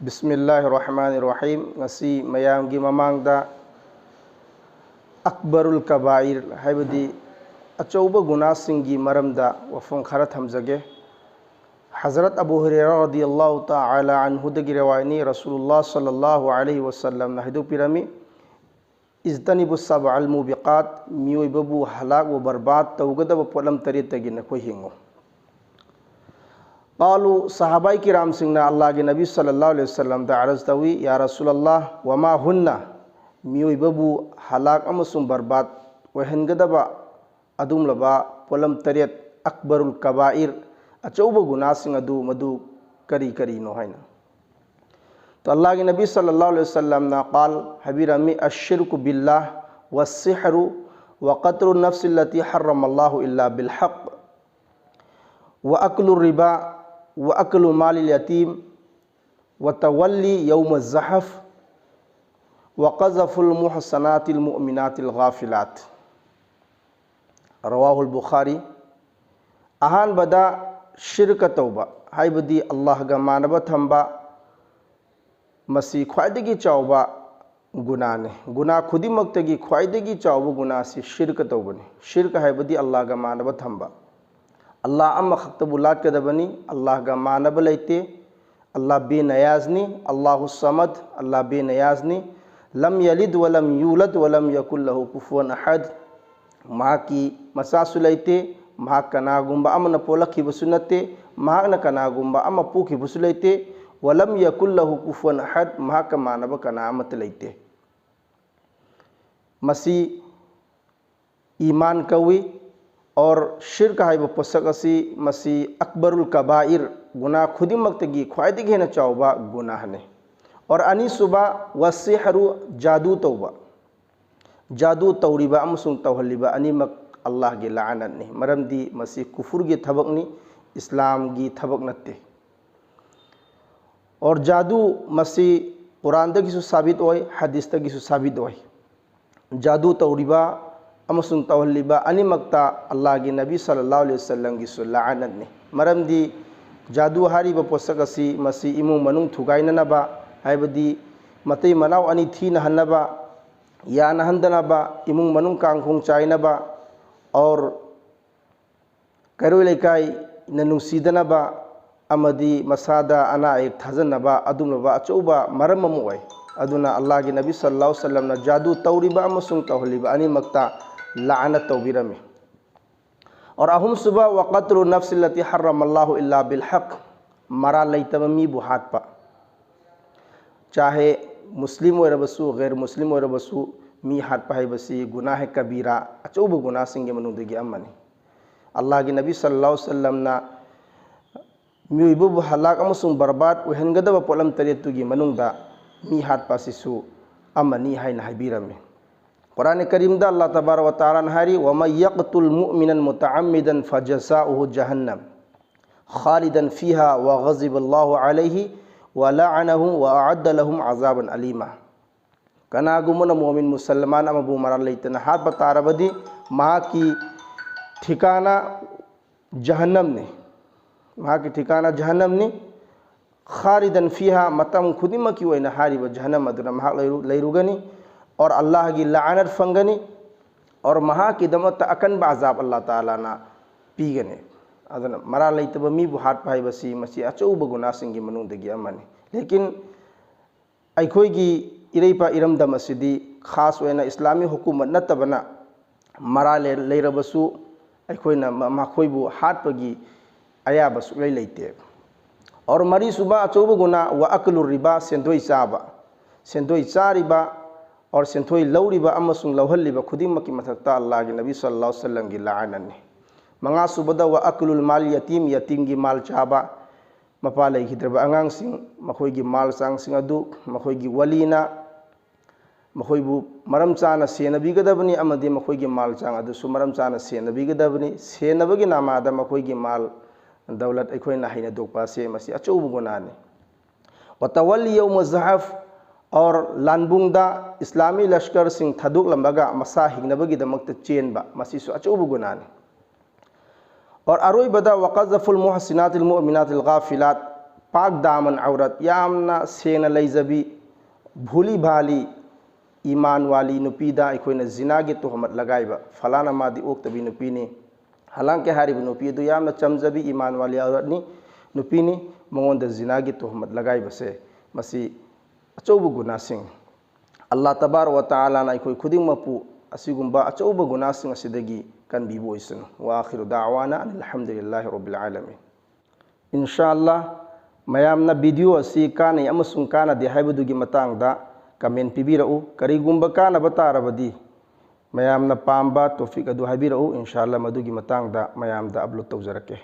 Bismillahirrahmanirrahim. Ngasi mayamgi mamangda akbarul kabair haibadi achouba gunasinggi maramda wafam khara thamjage. Hazrat Abu Hurairah radiyallahu ta'ala anhu dagi riwayani Rasulullah sallallahu alaihi wasallam na hidu pirami izdanibu sab'al mubiqat miyoibabu halak wa barbat tawgadaba polam taritagi na koy hingo. Qalu sahabai kiram singna Allah ke Nabi sallallahu alaihi wasallam da araz tawi ya Rasulullah wa ma hunna miyoibabu halak amasung barbat wa hengadaba adum laba polam tarit akbarul kabair achouba gunasing adu madu kari no haina. To Allah ke Nabi sallallahu alaihi wasallam na qal habirami ash-shirku billah was-sihru wa qatlu an-nafs allati harrama Allah illa bil haqq wa aklu riba wa aklu malil yatim wa tawalli yawm az-zahaf wa qazaful muhsanatil mu'minatil ghafilat. Rawahul Bukhari. Ahan bada shirka tauba haibadi Allah ga manaba thamba masi khwaidagi chawba gunane guna khudimaktagi khwaidagi chawba guna si shirka taubani. Shirka haibadi Allah ga manaba thamba Allah amma khaktabulat kadabani Allah ga manaba laite Allah be nayazni Allahu samad Allah be nayazni lam yalid wa lam yulad wa lam yakul lahu kufuwan ahad. Mahaki masasulaite mahak kanagumba amma napolaki basunate mahak na kanagumba amma puki basulaite wa lam yakul lahu kufuwan ahad mahak manaba kana amatlaite. Masi iman kawi और शिर्क है पोसक असी मसी अकबरुल कबाइर गुना खुदिमक्तगी ख्वाइदगी हेना चावबा गुनाह ने. और अनि सुबा वसिहरु जादू तौबा जादू तौरिबा अमसुंग तौहलिबा अनिमक अल्लाह गे लानत ने मरमदी मसी कुफुर गे थबकनी इस्लाम गी थबक नत्ते. और जादू मसी कुरान दगी सु साबित होय हदीस दगी सु साबित होय जादू तौरिबा अमसुंग तौहलिबा अनिमक्ता अल्लाह के नबी सल्लल्लाहु अलैहि वसल्लम की लानत ने मरमदी जादू हारिबा पोसक असी मसी इमुंग मनुंग थुगाइननबा हाइबदी मतै मनाव अनि थीना हन्नबा या नहंदनबा इमुंग मनुंग कांखोंग चाइनबा और कैरोय लेकाय ननुसीदनबा अमदी मसादा अना एक थजनबा अदुमबा अचौबा मरम अमु ओय. अदुना अल्लाह के नबी सल्लल्लाहु अलैहि वसल्लम ना जादू तौरिबा अमसुंग तौहलिबा अनिमक्ता लानत तौबिरमे. और अहुम सुबह वक़त्लु नफ्स लती हर्रमल्लाहु इल्ला बिल हक़ मरा लैतब मी बुहात पा चाहे मुस्लिम ओरबसु गैर मुस्लिम ओरबसु मी हाथ पाए बसी गुनाह कबीरा अचौब गुनाह सिंगे मनुदगी अम्मनी. अल्लाह के नबी सल्लल्लाहु अलैहि वसल्लम ना मियोइबु हलाक अमसुंग बर्बाद ओहनगदब पोलम तरेतुगी मनुंगदा मी हाथ पासिसु अम्मनी हाइना हाइबिरमे. कुरान करीम दा अल्लाह तबारक व तआला नहारी व मै यक़तुल मुमिनन मुतअम्मिदन फजज़ाउहु जहन्नम खालिदन फीहा व ग़ज़िबल्लाहु अलैहि व लअनहु व अअद्द लहुम अज़ाबन अलीमा. कनागुमन मोमिन मुसलमान अमबु मरा लैतना हाथ बतारबदी मां की ठिकाना जहन्नम ने मां की ठिकाना जहन्नम ने खालिदन फीहा मतम खुदिमा की ओइना हारिब जहन्नम अदुना मां लैरुगनी और अल्लाह की लानत फंगनी और महा की दमत अकन बाजाब अल्लाह ताला ना पीगने. अदन मरा लैतब मी बुहात पाई बसी मसी अचौब गुनाह सिंगी मनुदगी अमनी. लेकिन अखोईगी इरैपा इरमदम असिदी खास ओइना इस्लामी हुकूमत नतबना मरा लैरबसु अखोईना मखोईबु हातपगी अयाबसु लैते. और मरी सुबह अचौब गुनाह व अकलु रिबा सेंदोई चाबा सेंदोई चारिबा और सेंथोई लौरिबा अमसुंग लौहल्लिबा खुदिमकी मथक्ता अल्लाह के नबी सल्लल्लाहु अलैहि वसल्लम की लानत ने. मंगा सुबदा व अकलुल माल यतीम यतीम की माल चाबा मपा लैखिद्रबा अंगांसिंग मखोईगी माल चांगसिंग अदु मखोईगी वलीना मखोईबु मरम चाना सेनबिगदबनी अमदि मखोईगी माल चांग अदुसु मरम चाना सेनबिगदबनी सेनबगी नामादा मखोईगी माल दौलत अखोईना हाइना दोकपासे मसी अचौब गुनाहने. व तवल्ली यौम ज़हफ और लानबुंगदा इस्लामी लश्कर सिंह थदुक लंबगा मसा हिंगनबगी दमक्त चेनबा मसीसु अचौब गुनाहने. और अरोई बदा वक़ज़फ़ुल मुहसिनातिल मुमिनातिल गाफिलात pag daman aurat yamna sena laizabi bhuli bhali iman wali nupida aikoina zinagi tuhamat lagaiba falana madi oktabi nupini halanke haribu nupi du yamna chamjabi iman wali aurat ni nupini mongonda zinagi tuhamat lagaiba se masi achoubu gunasing Allah tabaraka wa taala na ikoi khuding mapu asigumba achouba gunasing asidagi kan bibo isun wa akhiru da'wana alhamdulillahi rabbil alamin inshallah mayamna video asi kana amasung kana de haibadugi matangda comment pibirau karigumba kana batarabadi mayamna pamba tofik adu haibirau inshallah madugi matangda mayamda upload tawjarake